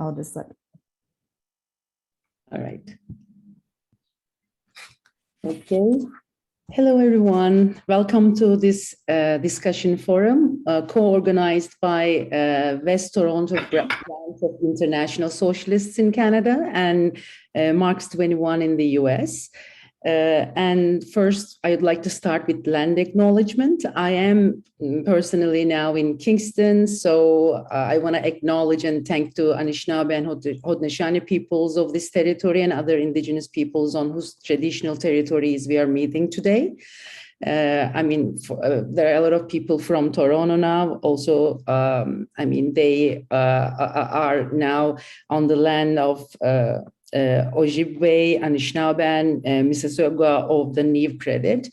I'll just let. All right. Okay. Hello, everyone. Welcome to this discussion forum co-organized by West Toronto branch of International Socialists in Canada and Marx 21 in the US. And first, I'd like to start with land acknowledgement. I am personally now in Kingston, so I want to acknowledge and thank to Anishinaabe and Haudenosaunee peoples of this territory and other Indigenous peoples on whose traditional territories we are meeting today. There are a lot of people from Toronto now. Also, they are now on the land of Ojibwe, Anishinaabe, Mississauga of the Neve Credit.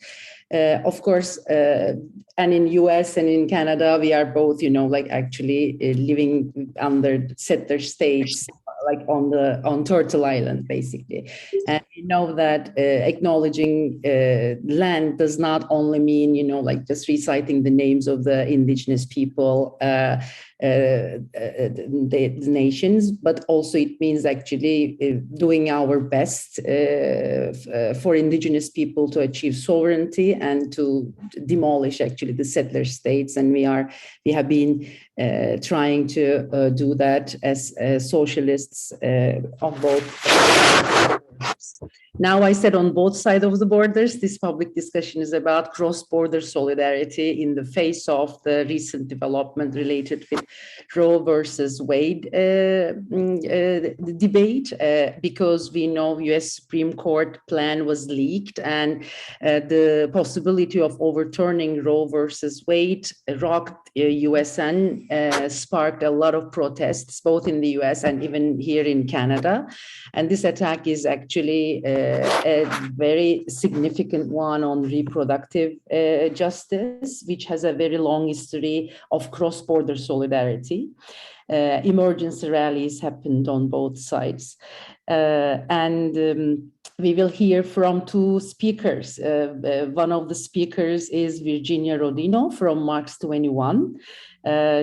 Of course, and in US and in Canada, we are both, actually living under settler states, like on Turtle Island, basically. And we know that acknowledging land does not only mean, just reciting the names of the indigenous people, the nations, but also it means actually doing our best for indigenous people to achieve sovereignty and to demolish actually the settler states. And we have been trying to do that as socialists on both. Now, I said on both sides of the borders, this public discussion is about cross-border solidarity in the face of the recent development related with Roe versus Wade debate, because we know US Supreme Court plan was leaked and the possibility of overturning Roe versus Wade rocked US and sparked a lot of protests, both in the US and even here in Canada. And this attack is actually a very significant one on reproductive justice, which has a very long history of cross-border solidarity. Emergency rallies happened on both sides. We will hear from two speakers. One of the speakers is Virginia Rodino from Marx 21.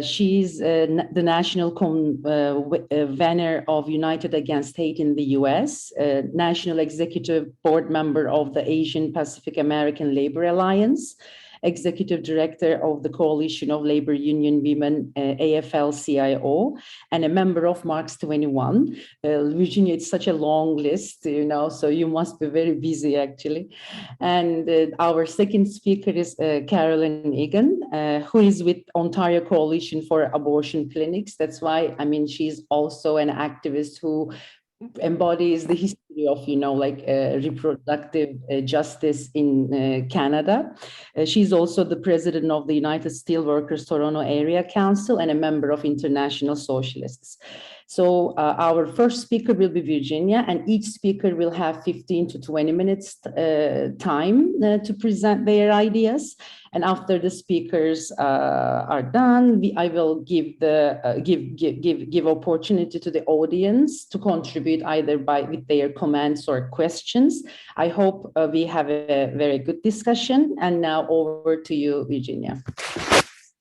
She's the national convenor of United Against Hate in the US, national executive board member of the Asian Pacific American Labor Alliance, executive director of the Coalition of Labor Union Women, AFL-CIO, and a member of Marx 21. Virginia, it's such a long list, so you must be very busy actually. And our second speaker is Carolyn Egan, who is with Ontario Coalition for Abortion Clinics. That's why, she's also an activist who embodies the history of, reproductive justice in Canada. She's also the president of the United Steelworkers Toronto Area Council and a member of International Socialists. So our first speaker will be Virginia, and each speaker will have 15 to 20 minutes time to present their ideas. And after the speakers are done, I will give opportunity to the audience to contribute either with their comments or questions. I hope we have a very good discussion. And now over to you, Virginia.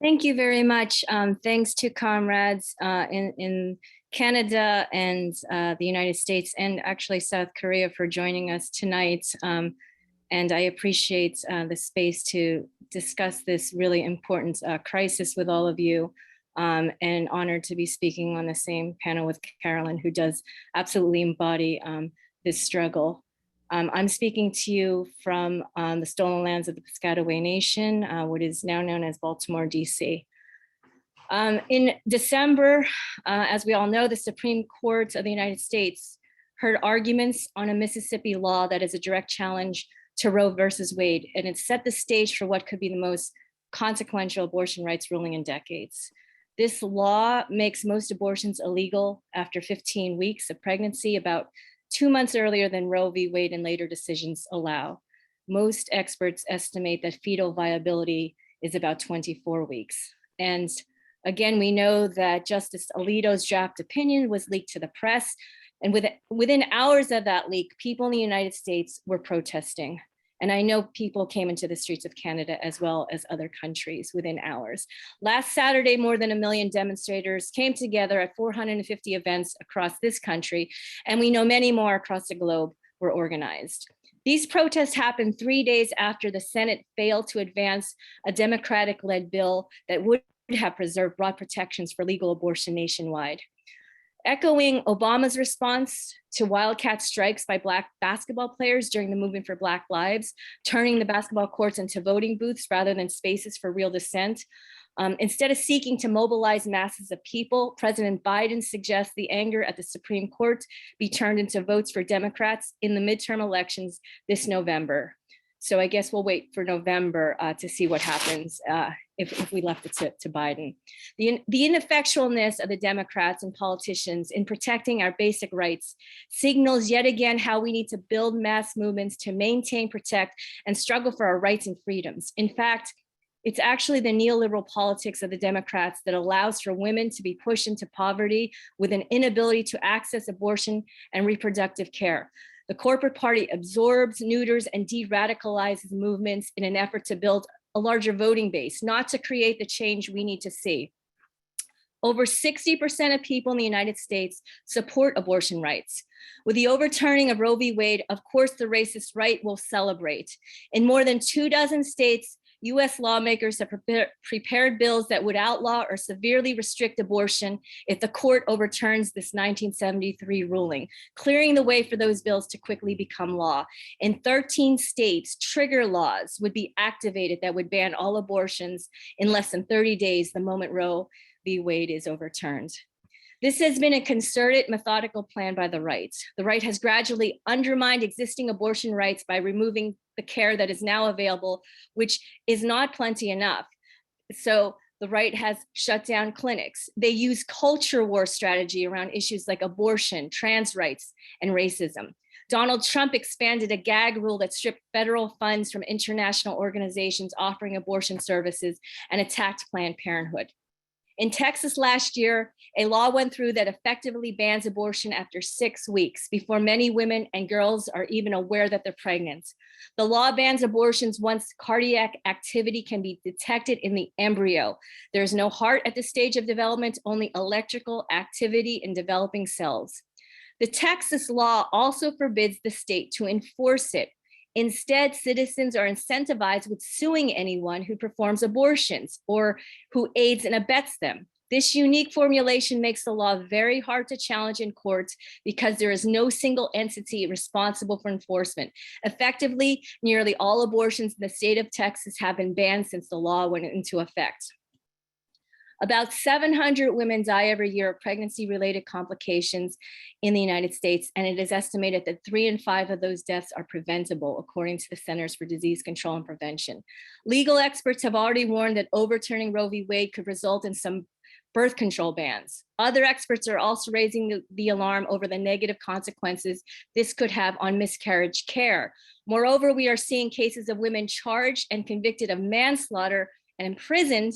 Thank you very much. Thanks to comrades in Canada and the United States and actually South Korea for joining us tonight. And I appreciate the space to discuss this really important crisis with all of you, and honored to be speaking on the same panel with Carolyn, who does absolutely embody this struggle. I'm speaking to you from the stolen lands of the Piscataway Nation, what is now known as Baltimore, DC. In December, as we all know, the Supreme Court of the United States heard arguments on a Mississippi law that is a direct challenge to Roe versus Wade, and it set the stage for what could be the most consequential abortion rights ruling in decades. This law makes most abortions illegal after 15 weeks of pregnancy, about 2 months earlier than Roe v. Wade and later decisions allow. Most experts estimate that fetal viability is about 24 weeks. And again, we know that Justice Alito's draft opinion was leaked to the press. And within hours of that leak, people in the United States were protesting. And I know people came into the streets of Canada as well as other countries within hours. Last Saturday, more than 1 million demonstrators came together at 450 events across this country, and we know many more across the globe were organized. These protests happened 3 days after the Senate failed to advance a Democratic-led bill that would have preserved broad protections for legal abortion nationwide. Echoing Obama's response to wildcat strikes by Black basketball players during the movement for Black Lives, turning the basketball courts into voting booths rather than spaces for real dissent. Instead of seeking to mobilize masses of people, President Biden suggests the anger at the Supreme Court be turned into votes for Democrats in the midterm elections this November. So I guess we'll wait for November to see what happens if we left it to Biden. The ineffectualness of the Democrats and politicians in protecting our basic rights signals yet again how we need to build mass movements to maintain, protect, and struggle for our rights and freedoms. In fact, it's actually the neoliberal politics of the Democrats that allows for women to be pushed into poverty with an inability to access abortion and reproductive care. The corporate party absorbs, neuters, and de-radicalizes movements in an effort to build a larger voting base, not to create the change we need to see. Over 60% of people in the United States support abortion rights. With the overturning of Roe v. Wade, of course, the racist right will celebrate. In more than 24 states, US lawmakers have prepared bills that would outlaw or severely restrict abortion if the court overturns this 1973 ruling, clearing the way for those bills to quickly become law. In 13 states, trigger laws would be activated that would ban all abortions in less than 30 days the moment Roe v. Wade is overturned. This has been a concerted, methodical plan by the right. The right has gradually undermined existing abortion rights by removing the care that is now available, which is not plenty enough. So the right has shut down clinics. They use culture war strategy around issues like abortion, trans rights, and racism. Donald Trump expanded a gag rule that stripped federal funds from international organizations offering abortion services and attacked Planned Parenthood. In Texas last year, a law went through that effectively bans abortion after 6 weeks before many women and girls are even aware that they're pregnant. The law bans abortions once cardiac activity can be detected in the embryo. There is no heart at this stage of development, only electrical activity in developing cells. The Texas law also forbids the state to enforce it. Instead, citizens are incentivized with suing anyone who performs abortions or who aids and abets them. This unique formulation makes the law very hard to challenge in courts because there is no single entity responsible for enforcement. Effectively, nearly all abortions in the state of Texas have been banned since the law went into effect. About 700 women die every year of pregnancy-related complications in the United States, and it is estimated that 3 in 5 of those deaths are preventable, according to the Centers for Disease Control and Prevention. Legal experts have already warned that overturning Roe v. Wade could result in some birth control bans. Other experts are also raising the alarm over the negative consequences this could have on miscarriage care. Moreover, we are seeing cases of women charged and convicted of manslaughter and imprisoned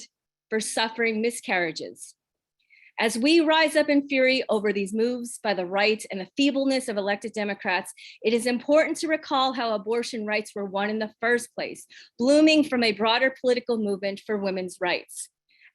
for suffering miscarriages. As we rise up in fury over these moves by the right and the feebleness of elected Democrats, it is important to recall how abortion rights were won in the first place, blooming from a broader political movement for women's rights.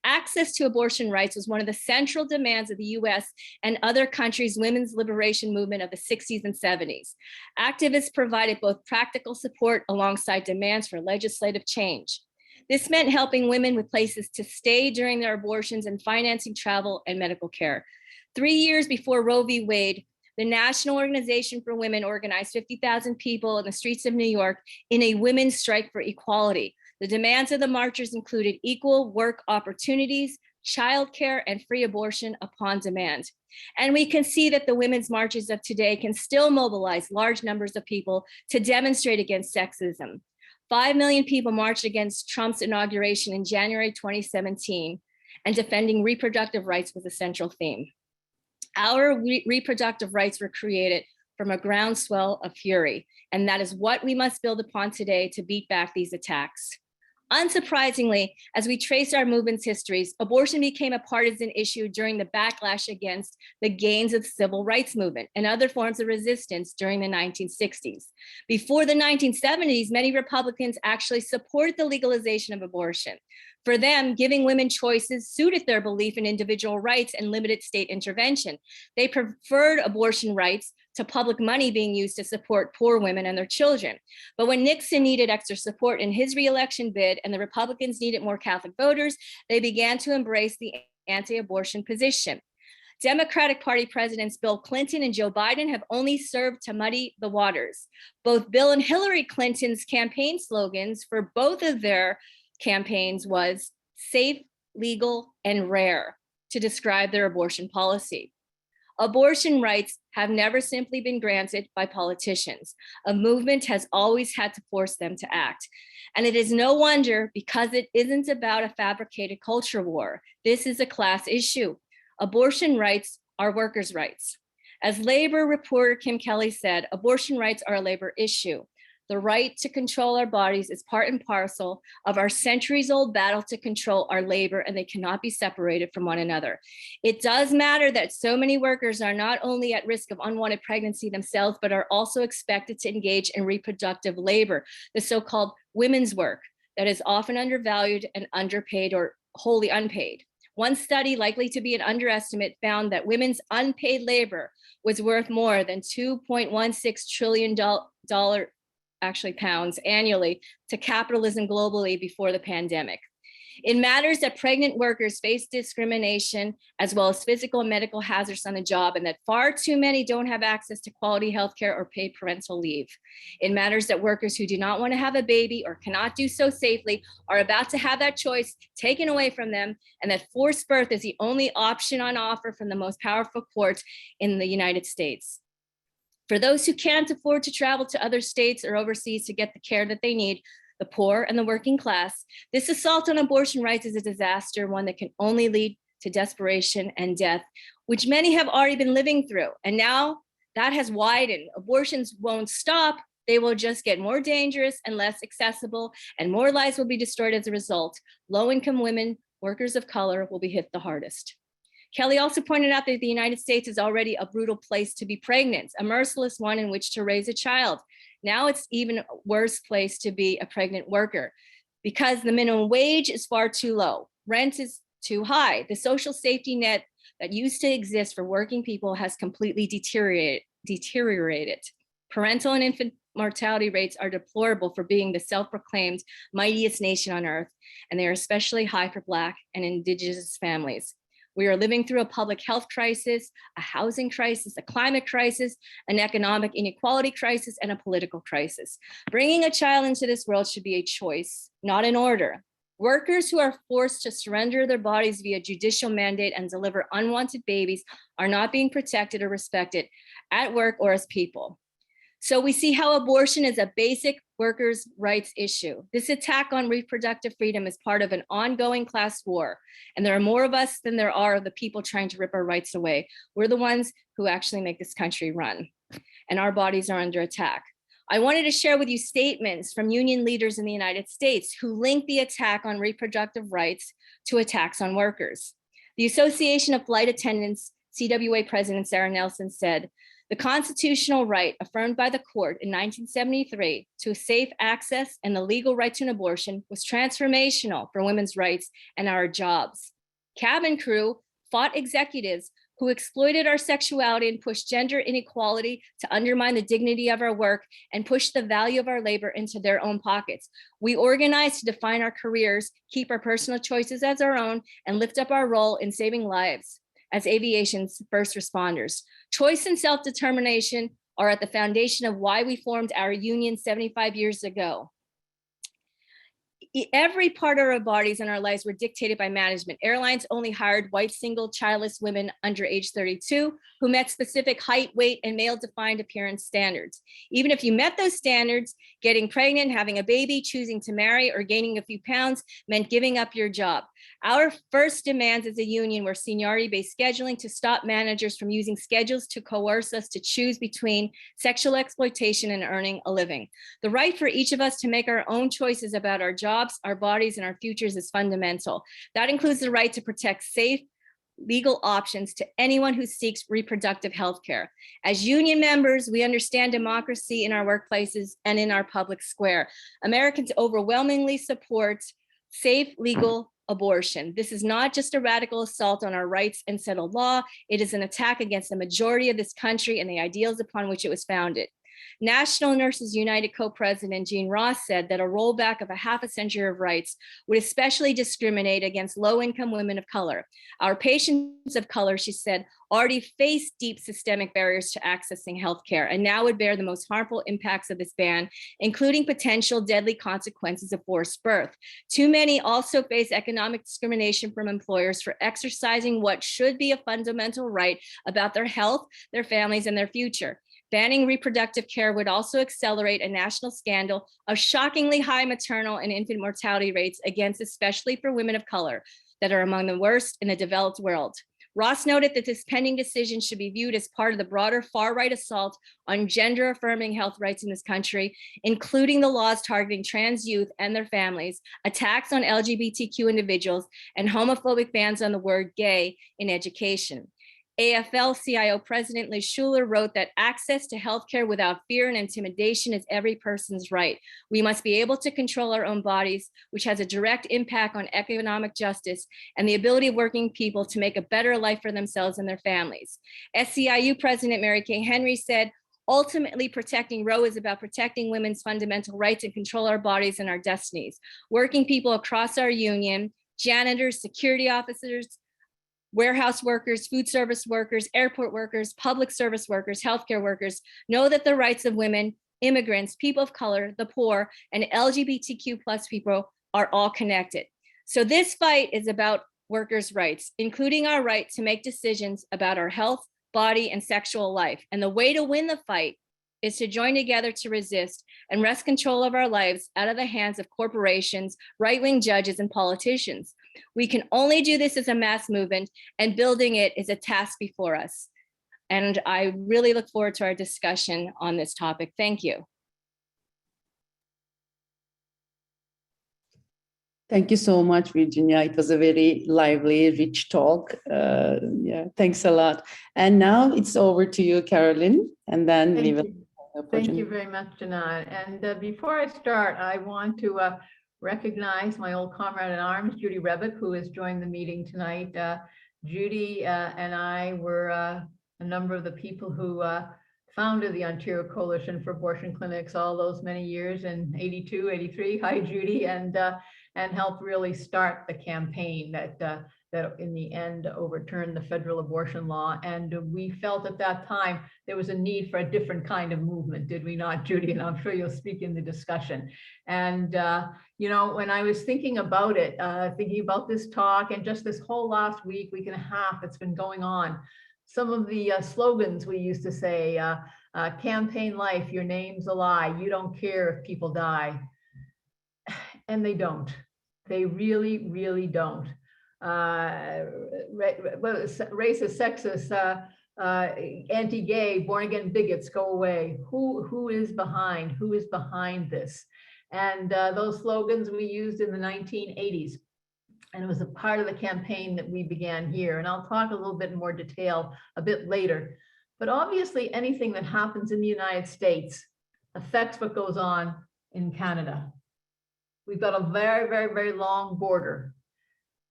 Access to abortion rights was one of the central demands of the US and other countries' women's liberation movement of the 60s and 70s. Activists provided both practical support alongside demands for legislative change. This meant helping women with places to stay during their abortions and financing travel and medical care. 3 years before Roe v. Wade, the National Organization for Women organized 50,000 people in the streets of New York in a women's strike for equality. The demands of the marchers included equal work opportunities, childcare, and free abortion upon demand. And we can see that the women's marches of today can still mobilize large numbers of people to demonstrate against sexism. 5 million people marched against Trump's inauguration in January 2017, and defending reproductive rights was a central theme. Our reproductive rights were created from a groundswell of fury, and that is what we must build upon today to beat back these attacks. Unsurprisingly, as we trace our movement's histories, abortion became a partisan issue during the backlash against the gains of the civil rights movement and other forms of resistance during the 1960s. Before the 1970s, many Republicans actually supported the legalization of abortion. For them, giving women choices suited their belief in individual rights and limited state intervention. They preferred abortion rights to public money being used to support poor women and their children. But when Nixon needed extra support in his re-election bid and the Republicans needed more Catholic voters, they began to embrace the anti-abortion position. Democratic Party presidents Bill Clinton and Joe Biden have only served to muddy the waters. Both Bill and Hillary Clinton's campaign slogans for both of their campaigns was safe, legal, and rare to describe their abortion policy. Abortion rights have never simply been granted by politicians. A movement has always had to force them to act. And it is no wonder, because it isn't about a fabricated culture war. This is a class issue. Abortion rights are workers' rights. As labor reporter Kim Kelly said, abortion rights are a labor issue. The right to control our bodies is part and parcel of our centuries-old battle to control our labor, and they cannot be separated from one another. It does matter that so many workers are not only at risk of unwanted pregnancy themselves, but are also expected to engage in reproductive labor, the so-called women's work that is often undervalued and underpaid or wholly unpaid. One study, likely to be an underestimate, found that women's unpaid labor was worth more than $2.16 trillion pounds annually to capitalism globally before the pandemic. It matters that pregnant workers face discrimination as well as physical and medical hazards on the job, and that far too many don't have access to quality healthcare or paid parental leave. It matters that workers who do not want to have a baby or cannot do so safely are about to have that choice taken away from them, and that forced birth is the only option on offer from the most powerful courts in the United States. For those who can't afford to travel to other states or overseas to get the care that they need, the poor and the working class, this assault on abortion rights is a disaster, one that can only lead to desperation and death, which many have already been living through. And now that has widened. Abortions won't stop. They will just get more dangerous and less accessible, and more lives will be destroyed as a result. Low-income women, workers of color will be hit the hardest. Kelly also pointed out that the United States is already a brutal place to be pregnant, a merciless one in which to raise a child. Now it's even a worse place to be a pregnant worker because the minimum wage is far too low. Rent is too high. The social safety net that used to exist for working people has completely deteriorated. Parental and infant mortality rates are deplorable for being the self-proclaimed mightiest nation on earth, and they are especially high for Black and Indigenous families. We are living through a public health crisis, a housing crisis, a climate crisis, an economic inequality crisis, and a political crisis. Bringing a child into this world should be a choice, not an order. Workers who are forced to surrender their bodies via judicial mandate and deliver unwanted babies are not being protected or respected at work or as people. So we see how abortion is a basic workers' rights issue. This attack on reproductive freedom is part of an ongoing class war. And there are more of us than there are of the people trying to rip our rights away. We're the ones who actually make this country run. And our bodies are under attack. I wanted to share with you statements from union leaders in the United States who link the attack on reproductive rights to attacks on workers. The Association of Flight Attendants, CWA President Sarah Nelson said, "The constitutional right affirmed by the court in 1973 to safe access and the legal right to an abortion was transformational for women's rights and our jobs. Cabin crew fought executives who exploited our sexuality and pushed gender inequality to undermine the dignity of our work and push the value of our labor into their own pockets. We organized to define our careers, keep our personal choices as our own, and lift up our role in saving lives as aviation's first responders. Choice and self-determination are at the foundation of why we formed our union 75 years ago. Every part of our bodies and our lives were dictated by management. Airlines only hired white, single, childless women under age 32 who met specific height, weight, and male-defined appearance standards. Even if you met those standards, getting pregnant, having a baby, choosing to marry, or gaining a few pounds meant giving up your job. Our first demands as a union were seniority-based scheduling to stop managers from using schedules to coerce us to choose between sexual exploitation and earning a living. The right for each of us to make our own choices about our jobs, our bodies, and our futures is fundamental. That includes the right to protect safe, legal options to anyone who seeks reproductive health care. As union members, we understand democracy in our workplaces and in our public square. Americans overwhelmingly support safe, legal abortion. This is not just a radical assault on our rights and settled law. It is an attack against the majority of this country and the ideals upon which it was founded. National Nurses United co-president Jean Ross said that a rollback of a half a century of rights would especially discriminate against low-income women of color. Our patients of color, she said, already face deep systemic barriers to accessing healthcare and now would bear the most harmful impacts of this ban, including potential deadly consequences of forced birth. Too many also face economic discrimination from employers for exercising what should be a fundamental right about their health, their families, and their future. Banning reproductive care would also accelerate a national scandal of shockingly high maternal and infant mortality rates against especially for women of color that are among the worst in the developed world. Ross noted that this pending decision should be viewed as part of the broader far-right assault on gender-affirming health rights in this country, including the laws targeting trans youth and their families, attacks on LGBTQ individuals, and homophobic bans on the word gay in education. AFL-CIO President Liz Schuler wrote that access to healthcare without fear and intimidation is every person's right. We must be able to control our own bodies, which has a direct impact on economic justice and the ability of working people to make a better life for themselves and their families. SEIU President Mary Kay Henry said, ultimately, protecting Roe is about protecting women's fundamental rights and control our bodies and our destinies. Working people across our union, janitors, security officers, warehouse workers, food service workers, airport workers, public service workers, healthcare workers know that the rights of women, immigrants, people of color, the poor, and LGBTQ plus people are all connected. So this fight is about workers' rights, including our right to make decisions about our health, body, and sexual life. And the way to win the fight is to join together to resist and wrest control of our lives out of the hands of corporations, right-wing judges, and politicians. We can only do this as a mass movement, and building it is a task before us. And I really look forward to our discussion on this topic. Thank you. Thank you so much, Virginia. It was a very lively, rich talk. Yeah, thanks a lot. And now it's over to you, Carolyn, and then we will. Thank you very much, Canan. And before I start, I want to recognize my old comrade in arms, Judy Rebick, who has joined the meeting tonight. Judy and I were a number of the people who founded the Ontario Coalition for Abortion Clinics all those many years in 82, 83. Hi, Judy, and helped really start the campaign that in the end overturned the federal abortion law. And we felt at that time there was a need for a different kind of movement, did we not, Judy? And I'm sure you'll speak in the discussion. And, you know, when I was thinking about it, thinking about this talk and just this whole last week and a half that's been going on, some of the slogans we used to say, campaign life, your name's a lie, you don't care if people die. And they don't. They really, really don't. Racist, sexist, anti-gay, born-again bigots go away. Who is behind this? And those slogans we used in the 1980s, and it was a part of the campaign that we began here. And I'll talk a little bit more detail a bit later. But obviously, anything that happens in the United States affects what goes on in Canada. We've got a very, very, very long border.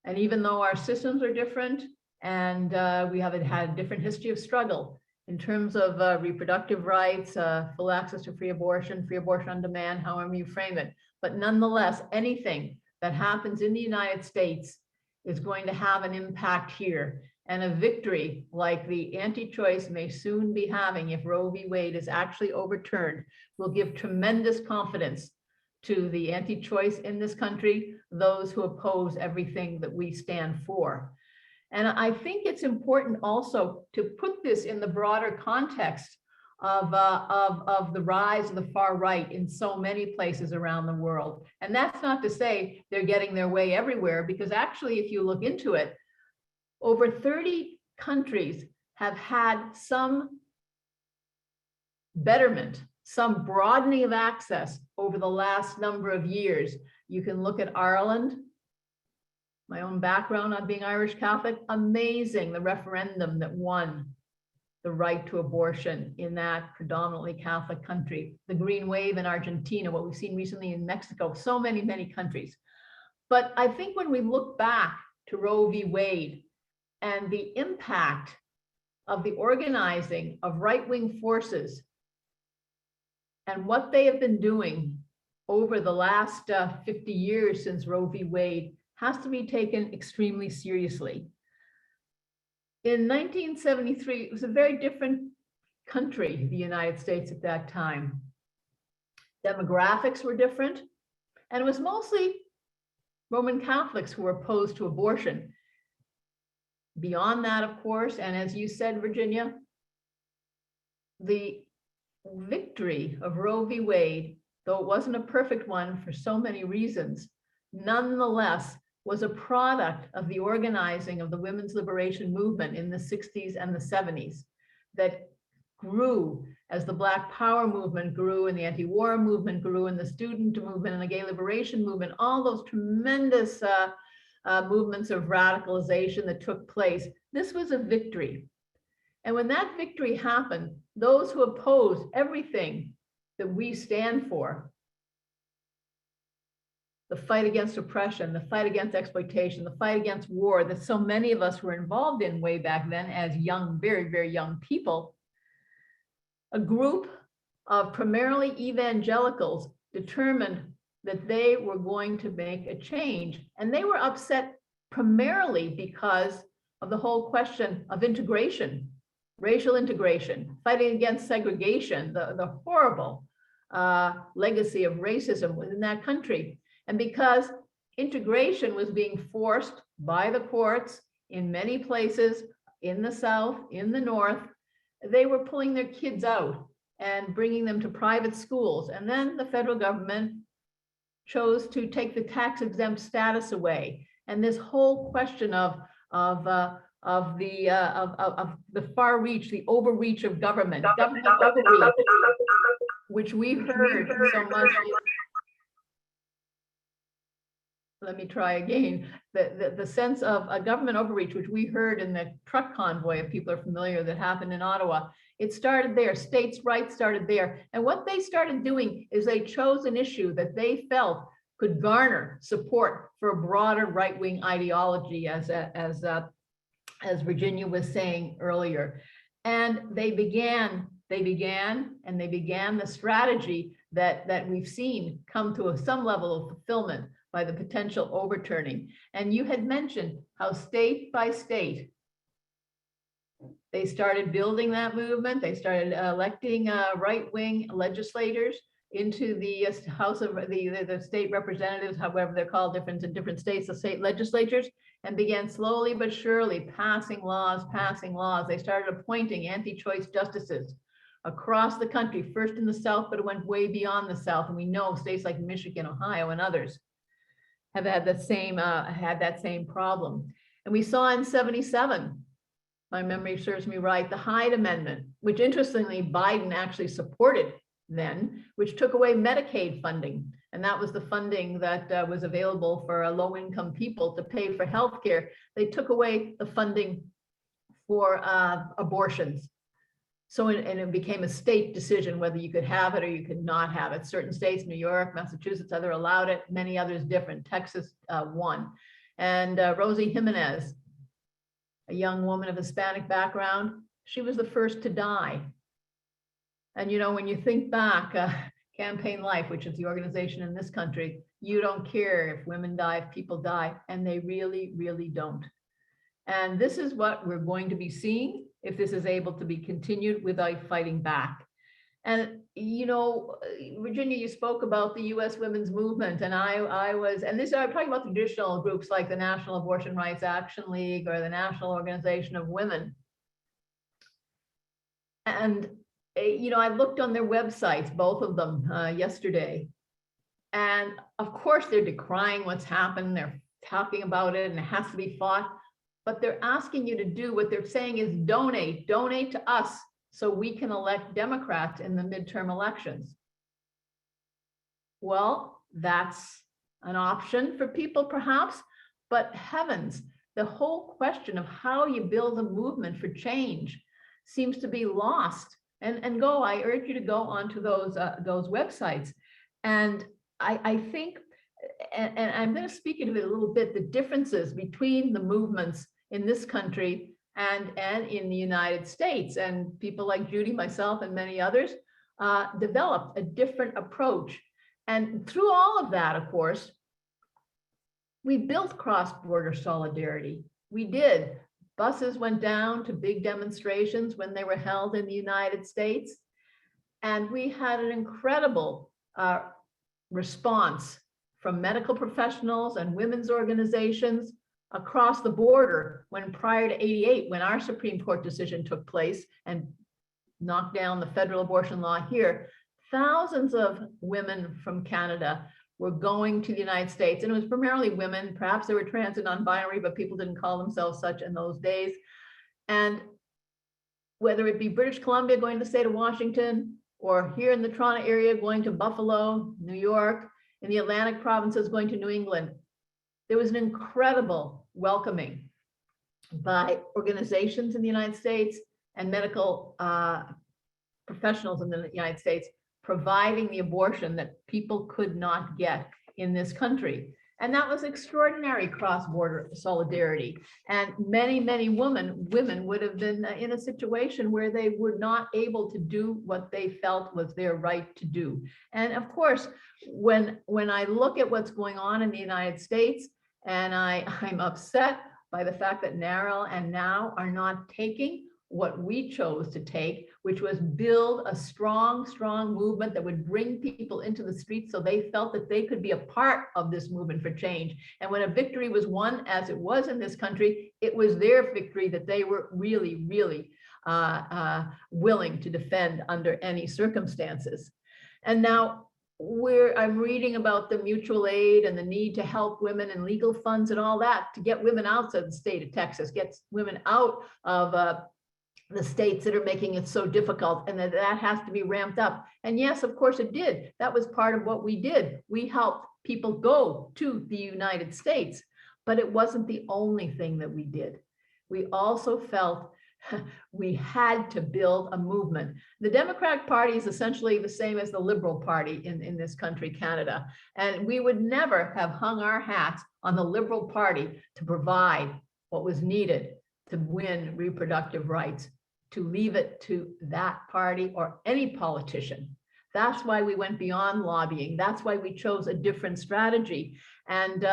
And even though our systems are different and we have had a different history of struggle in terms of reproductive rights, full access to free abortion on demand, however you frame it, but nonetheless, anything that happens in the United States is going to have an impact here. And a victory like the anti-choice may soon be having if Roe v. Wade is actually overturned will give tremendous confidence to the anti-choice in this country, those who oppose everything that we stand for. And I think it's important also to put this in the broader context of the rise of the far right in so many places around the world. And that's not to say they're getting their way everywhere, because actually, if you look into it, over 30 countries have had some betterment, some broadening of access over the last number of years. You can look at Ireland, my own background on being Irish Catholic, amazing, the referendum that won the right to abortion in that predominantly Catholic country, the Green Wave in Argentina, what we've seen recently in Mexico, so many, many countries. But I think when we look back to Roe v. Wade and the impact of the organizing of right-wing forces and what they have been doing over the last 50 years since Roe v. Wade has to be taken extremely seriously. In 1973, it was a very different country, the United States at that time. Demographics were different, and it was mostly Roman Catholics who were opposed to abortion. Beyond that, of course, and as you said, Virginia, the victory of Roe v. Wade, though it wasn't a perfect one for so many reasons, nonetheless was a product of the organizing of the women's liberation movement in the 60s and the 70s that grew as the Black Power movement grew and the anti-war movement grew and the student movement and the gay liberation movement, all those tremendous movements of radicalization that took place. This was a victory. And when that victory happened, those who opposed everything that we stand for, the fight against oppression, the fight against exploitation, the fight against war that so many of us were involved in way back then as young, very, very young people, a group of primarily evangelicals determined that they were going to make a change. And they were upset primarily because of the whole question of integration, racial integration, fighting against segregation, the horrible legacy of racism within that country. And because integration was being forced by the courts in many places, in the South, in the North, they were pulling their kids out and bringing them to private schools. And then the federal government chose to take the tax exempt status away. And this whole question of the far reach, the overreach of government overreach, which we've heard so much. Let me try again. The sense of a government overreach, which we heard in the truck convoy, if people are familiar, that happened in Ottawa. It started there. States' rights started there. And what they started doing is they chose an issue that they felt could garner support for a broader right-wing ideology, as Virginia was saying earlier. And they began the strategy that we've seen come to some level of fulfillment by the potential overturning. And you had mentioned how state by state, they started building that movement. They started electing right-wing legislators into the House of the state representatives, however they're called different in different states, the state legislatures, and began slowly but surely passing laws. They started appointing anti-choice justices across the country, first in the South, but it went way beyond the South. And we know states like Michigan, Ohio, and others have had that same problem. And we saw in 77, my memory serves me right, the Hyde Amendment, which interestingly Biden actually supported then, which took away Medicaid funding. And that was the funding that was available for low-income people to pay for healthcare. They took away the funding for abortions. So, and it became a state decision whether you could have it or you could not have it. Certain states, New York, Massachusetts, other allowed it, many others different. Texas won. And Rosie Jimenez, a young woman of Hispanic background, she was the first to die. And you know, when you think back, Campaign Life, which is the organization in this country, you don't care if women die, if people die, and they really, really don't. And this is what we're going to be seeing if this is able to be continued without fighting back. And, you know, Virginia, you spoke about the U.S. women's movement, and I'm talking about the traditional groups like the National Abortion Rights Action League or the National Organization of Women. And I looked on their websites, both of them, yesterday. And of course, they're decrying what's happened. They're talking about it and it has to be fought. But they're asking you to do what they're saying is donate to us so we can elect Democrats in the midterm elections. Well, that's an option for people perhaps, but heavens, the whole question of how you build a movement for change seems to be lost. And I urge you to go onto those websites. And I think, and I'm going to speak into it a little bit, the differences between the movements in this country and in the United States. And people like Judy, myself, and many others developed a different approach. And through all of that, of course, we built cross-border solidarity. We did. Buses went down to big demonstrations when they were held in the United States. And we had an incredible response from medical professionals and women's organizations across the border when prior to '88, when our Supreme Court decision took place and knocked down the federal abortion law here, thousands of women from Canada were going to the United States, and it was primarily women. Perhaps they were trans and non-binary, but people didn't call themselves such in those days. And whether it be British Columbia going to the state of Washington, or here in the Toronto area going to Buffalo, New York, in the Atlantic provinces going to New England, there was an incredible welcoming by organizations in the United States and medical professionals in the United States, providing the abortion that people could not get in this country. And that was extraordinary cross-border solidarity. And many, many women would have been in a situation where they were not able to do what they felt was their right to do. And of course, when I look at what's going on in the United States, and I'm upset by the fact that NARAL and NOW are not taking what we chose to take, which was build a strong movement that would bring people into the streets so they felt that they could be a part of this movement for change. And when a victory was won, as it was in this country, it was their victory that they were really, really willing to defend under any circumstances. And now I'm reading about the mutual aid and the need to help women and legal funds and all that to get women out of the state of Texas, get women out of the states that are making it so difficult, and that has to be ramped up. And yes, of course it did. That was part of what we did. We helped people go to the United States, but it wasn't the only thing that we did. We also felt we had to build a movement. The Democratic Party is essentially the same as the Liberal Party in this country, Canada. And we would never have hung our hats on the Liberal Party to provide what was needed to win reproductive rights, to leave it to that party or any politician. That's why we went beyond lobbying. That's why we chose a different strategy. And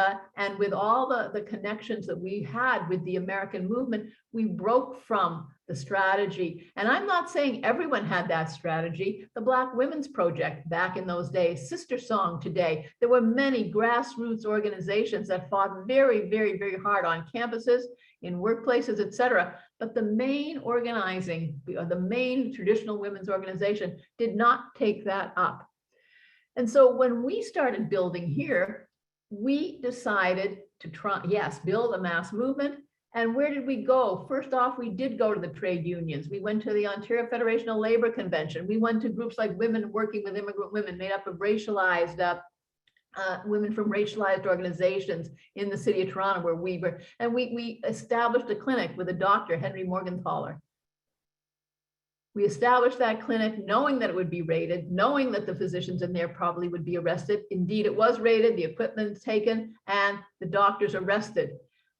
with all the connections that we had with the American movement, we broke from the strategy. And I'm not saying everyone had that strategy. The Black Women's Project back in those days, Sister Song today, there were many grassroots organizations that fought very, very, very hard on campuses, in workplaces, et cetera. But the main organizing, the main traditional women's organization did not take that up. And so when we started building here, we decided to try, yes, build a mass movement. And where did we go? First off, we did go to the trade unions. We went to the Ontario Federation of Labor Convention. We went to groups like Women Working with Immigrant Women, made up of racialized women from racialized organizations in the city of Toronto, where we were, and we established a clinic with a doctor, Henry Morgenthaler. We established that clinic knowing that it would be raided, knowing that the physicians in there probably would be arrested. Indeed, it was raided, the equipment taken, and the doctors arrested.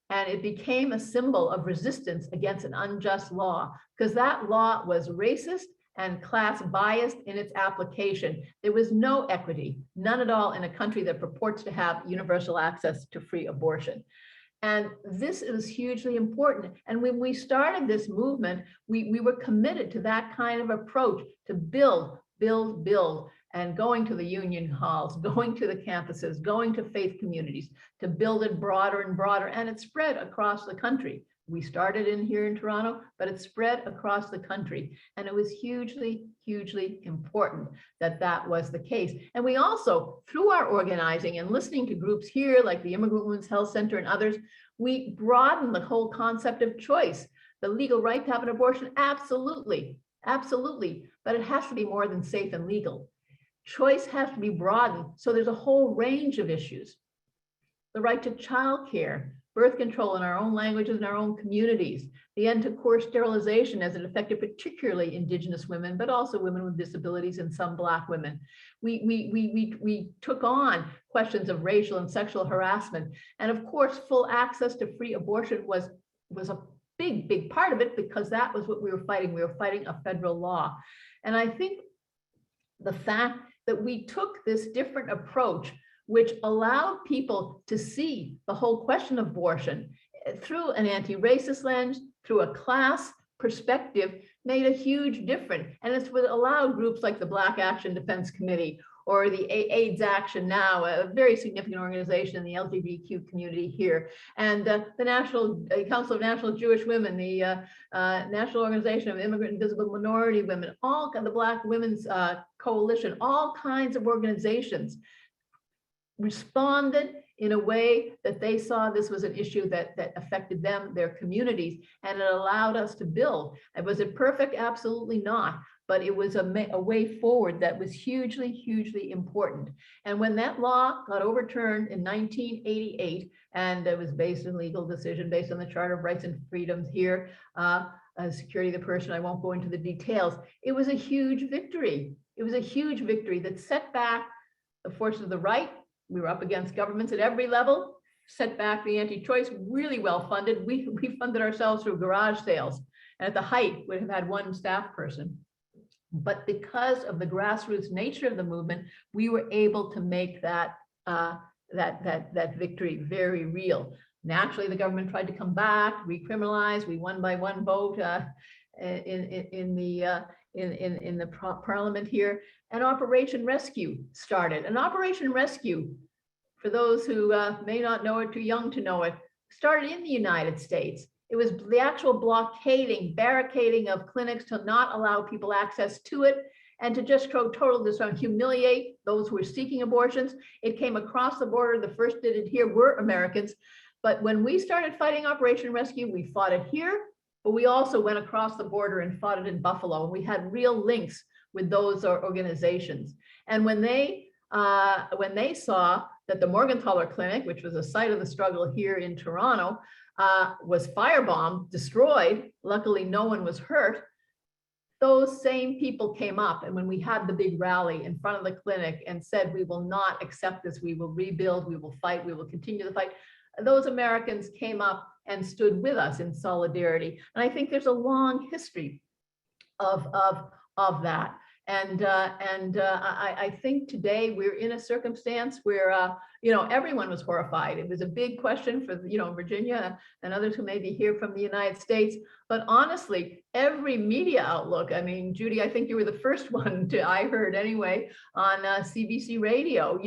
And it became a symbol of resistance against an unjust law, because that law was racist and class biased in its application. There was no equity, none at all, in a country that purports to have universal access to free abortion. And this is hugely important. And when we started this movement, we were committed to that kind of approach, to build, and going to the union halls, going to the campuses, going to faith communities, to build it broader and broader. And it spread across the country. We started in here in Toronto, but it spread across the country. And it was hugely, hugely important that that was the case. And we also, through our organizing and listening to groups here, like the Immigrant Women's Health Center and others, we broadened the whole concept of choice. The legal right to have an abortion, absolutely, absolutely. But it has to be more than safe and legal. Choice has to be broadened. So there's a whole range of issues. The right to childcare, birth control in our own languages and our own communities, the end to coerced sterilization as it affected particularly Indigenous women, but also women with disabilities and some Black women. We took on questions of racial and sexual harassment. And of course, full access to free abortion was a big, big part of it, because that was what we were fighting. We were fighting a federal law. And I think the fact that we took this different approach, which allowed people to see the whole question of abortion through an anti-racist lens, through a class perspective, made a huge difference. And it's what allowed groups like the Black Action Defense Committee or the AIDS Action Now, a very significant organization in the LGBTQ community here, and the National Council of National Jewish Women, the National Organization of Immigrant and Visible Minority Women, all the Black Women's Coalition, all kinds of organizations responded in a way that they saw this was an issue that affected them, their communities, and it allowed us to build. Was it perfect? Absolutely not. But it was a way forward that was hugely, hugely important. And when that law got overturned in 1988, and it was based on legal decision, based on the Charter of Rights and Freedoms here, security of the person, I won't go into the details. It was a huge victory. It was a huge victory that set back the forces of the right. We were up against governments at every level, set back the anti-choice, really well funded. We funded ourselves through garage sales. And at the height, we'd have had one staff person. But because of the grassroots nature of the movement, we were able to make that victory very real. Naturally, the government tried to come back, recriminalize. We won by one vote in the parliament here. And Operation Rescue started. And Operation Rescue, for those who may not know it, too young to know it, started in the United States. It was the actual blockading, barricading of clinics to not allow people access to it, and to just total disrupt, humiliate those who were seeking abortions. It came across the border. The first did it here were Americans. But when we started fighting Operation Rescue, we fought it here, but we also went across the border and fought it in Buffalo. And we had real links with those organizations. And when they saw that the Morgentaler Clinic, which was a site of the struggle here in Toronto, was firebombed, destroyed, luckily no one was hurt, those same people came up. And when we had the big rally in front of the clinic and said, we will not accept this, we will rebuild, we will fight, we will continue the fight, those Americans came up and stood with us in solidarity. And I think there's a long history of that. And I think today we're in a circumstance where, everyone was horrified. It was a big question for, Virginia and others who may be here from the United States. But honestly, every media outlook, I mean, Judy, I think you were the first one I heard anyway, on CBC radio,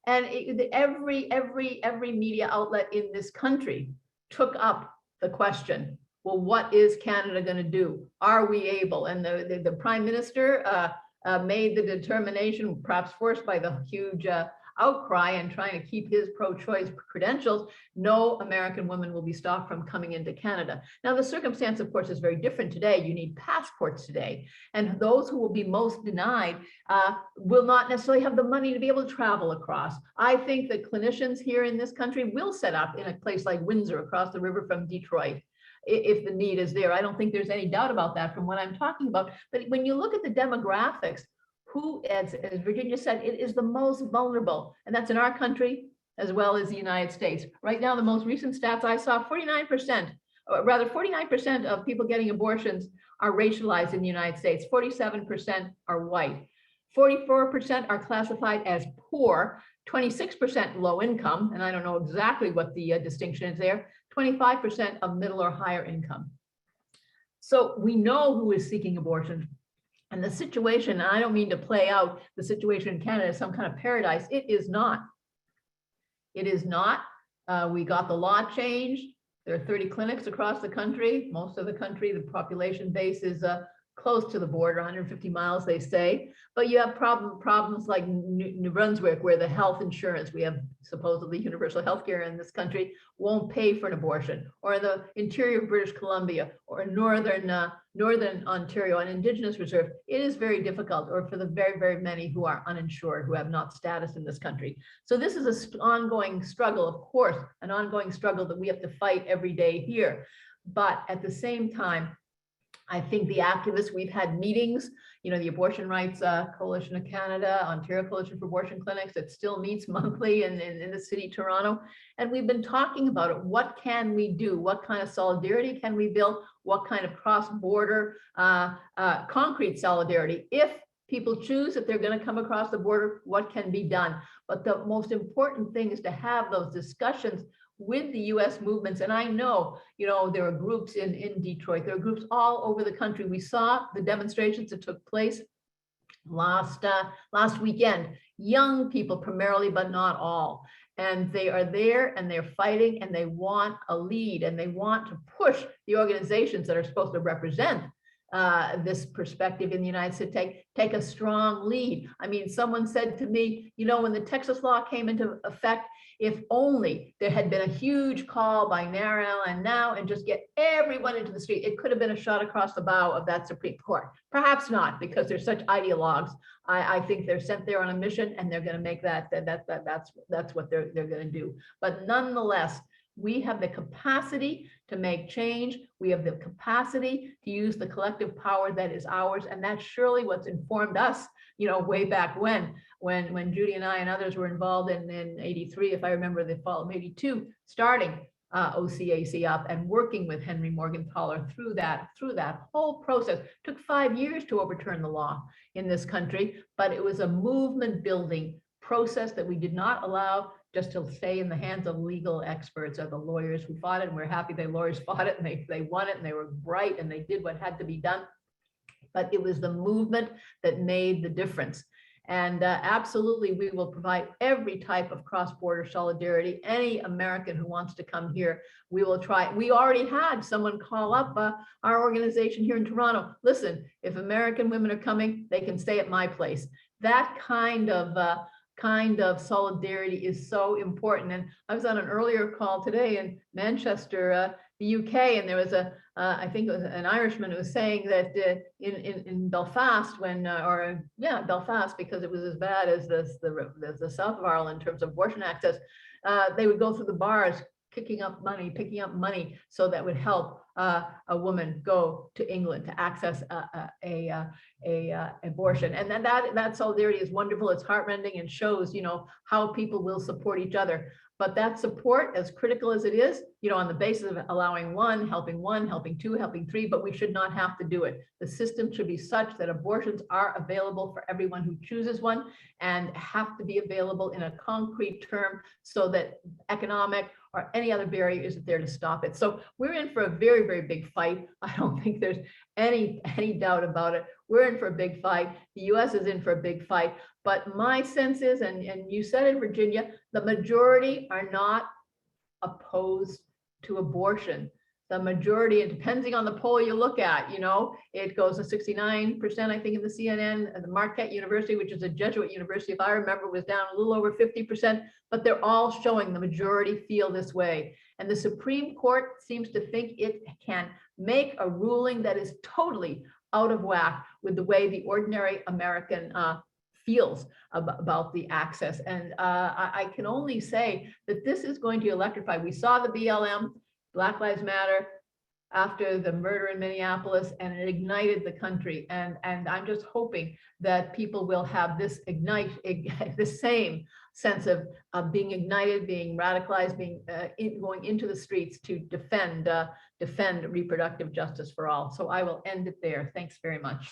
and every media outlet in this country took up the question. Well, what is Canada going to do? Are we able? And the Prime Minister made the determination, perhaps forced by the huge outcry and trying to keep his pro-choice credentials, no American woman will be stopped from coming into Canada. Now, the circumstance, of course, is very different today. You need passports today. And those who will be most denied will not necessarily have the money to be able to travel across. I think that clinicians here in this country will set up in a place like Windsor across the river from Detroit, if the need is there. I don't think there's any doubt about that from what I'm talking about. But when you look at the demographics, who, as Virginia said, it is the most vulnerable, and that's in our country as well as the United States. Right now, the most recent stats I saw, 49%, or rather 49% of people getting abortions are racialized in the United States, 47% are white, 44% are classified as poor, 26% low income, and I don't know exactly what the distinction is there, 25% of middle or higher income. So we know who is seeking abortion. And the situation, and I don't mean to play out the situation in Canada as some kind of paradise, it is not. It is not. We got the law changed. There are 30 clinics across the country. Most of the country, the population base is close to the border, 150 miles, they say. But you have problems like New Brunswick, where the health insurance, we have supposedly universal health care in this country, won't pay for an abortion, or in the interior of British Columbia, or in northern Ontario, an Indigenous reserve. It is very difficult, or for the very, very many who are uninsured, who have not status in this country. So this is an ongoing struggle, of course, an ongoing struggle that we have to fight every day here. But at the same time, I think the activists, we've had meetings, you know, the Abortion Rights Coalition of Canada, Ontario Coalition for Abortion Clinics, it still meets monthly in the city of Toronto. And we've been talking about it. What can we do? What kind of solidarity can we build? What kind of cross-border concrete solidarity? If people choose that they're going to come across the border, what can be done? But the most important thing is to have those discussions with the US movements. And I know, you know, there are groups in Detroit, there are groups all over the country. We saw the demonstrations that took place last weekend, young people primarily, but not all. And they are there and they're fighting and they want a lead and they want to push the organizations that are supposed to represent this perspective in the United States, take a strong lead. I mean, someone said to me, you know, when the Texas law came into effect, if only there had been a huge call by NARAL and now and just get everyone into the street, it could have been a shot across the bow of that Supreme Court. Perhaps not, because they're such ideologues. I think they're sent there on a mission and they're going to make that's what they're going to do. But nonetheless, we have the capacity to make change. We have the capacity to use the collective power that is ours. And that's surely what's informed us, you know, way back when Judy and I and others were involved in 83, if I remember the fall of 82, starting OCAC up and working with Henry Morgenthaler through that whole process. It took 5 years to overturn the law in this country, but it was a movement building process that we did not allow just to stay in the hands of legal experts or the lawyers who fought it. And we're happy the lawyers fought it and they won it and they were right and they did what had to be done. But it was the movement that made the difference. And absolutely, we will provide every type of cross-border solidarity. Any American who wants to come here, we will try. We already had someone call up our organization here in Toronto. Listen, if American women are coming, they can stay at my place. That kind of solidarity is so important. And I was on an earlier call today in Manchester, the UK, and there was I think it was an Irishman who was saying that in Belfast, Belfast, because it was as bad as the south of Ireland in terms of abortion access, they would go through the bars picking up money so that would help a woman go to England to access a abortion. And then that solidarity is wonderful. It's heartrending and shows, you know, how people will support each other. But that support, as critical as it is, you know, on the basis of allowing one, helping two, helping three, but we should not have to do it. The system should be such that abortions are available for everyone who chooses one and have to be available in a concrete term so that economic or any other barrier isn't there to stop it. So we're in for a very, very big fight. I don't think there's any doubt about it. We're in for a big fight. The US is in for a big fight. But my sense is, and you said it, Virginia, the majority are not opposed to abortion. The majority, and depending on the poll you look at, you know, it goes to 69%, I think, in the CNN, and the Marquette University, which is a Jesuit university, if I remember, was down a little over 50%, but they're all showing the majority feel this way. And the Supreme Court seems to think it can make a ruling that is totally out of whack with the way the ordinary American feels about the access. And I can only say that this is going to electrify. We saw the BLM, Black Lives Matter, after the murder in Minneapolis, and it ignited the country. And I'm just hoping that people will have this the same sense of being ignited, being radicalized, being going into the streets to defend reproductive justice for all. So I will end it there. Thanks very much.